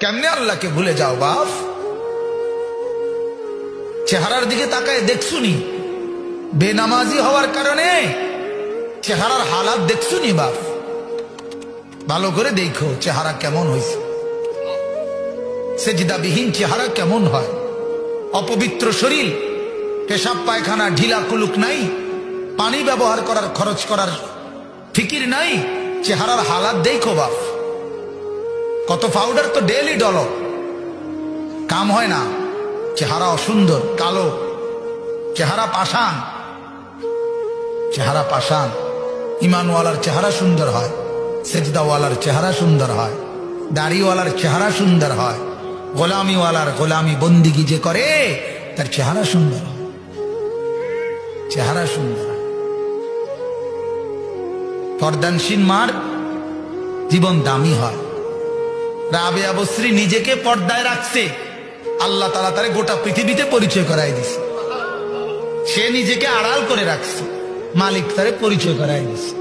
কেমনে আল্লাহকে ভুলে যাও বাপ? চেহারার দিকে তাকায় দেখছুনি? বেনামাজি হওয়ার কারণে চেহারার হালাত দেখছুনি বাপ? ভালো করে দেখো চেহারা কেমন হয়েছে। সেজদাবিহীন চেহারা কেমন হয়? অপবিত্র শরীর, পেশাব পায়খানা ঢিলা কুলুক নাই, পানি ব্যবহার করার খরচ করার ফিকির নাই, চেহারার হালাত দেখো বাপ। কত পাউডার তো ডেইলি ডলো, কাম হয় না। চেহারা অসুন্দর, কালো চেহারা, পাষাণ চেহারা, পাষাণ। ইমানওয়ালার চেহারা সুন্দর হয়, সেজদাওয়ালার চেহারা সুন্দর হয়, দাড়িওয়ালার চেহারা সুন্দর হয়, গোলামিওয়ালার গোলামি বন্দিগি যে করে তার চেহারা সুন্দর হয়, চেহারা সুন্দর হয়। পর্দানসীন মার জীবন দামি হয়। রাবেয়া বসরি নিজেকে পর্দায় রাখছে, আল্লাহ তাআলা তারে গোটা পৃথিবীতে পরিচয় করাই দিছে। সে নিজেকে আড়াল করে রাখছে, মালিক তারে পরিচয় করাই দিছে।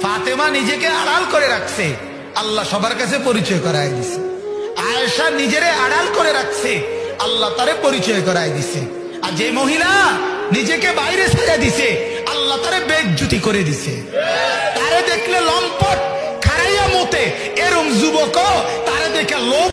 ফাতেমা নিজেকে আড়াল করে রাখছে, আল্লাহ সবার কাছে পরিচয় করাই দিছে। আয়েশা নিজেরে আড়াল করে রাখছে, আল্লাহ তারে পরিচয় করাই দিছে। আর যে মহিলা নিজেকে বাইরে ছেড়ে দিছে, আল্লাহ তারে বেইজ্জতি করে দিছে। তারে দেখলে লম্পট খারাইয়া মতে, এরম যুবক তারে দেখে লোভ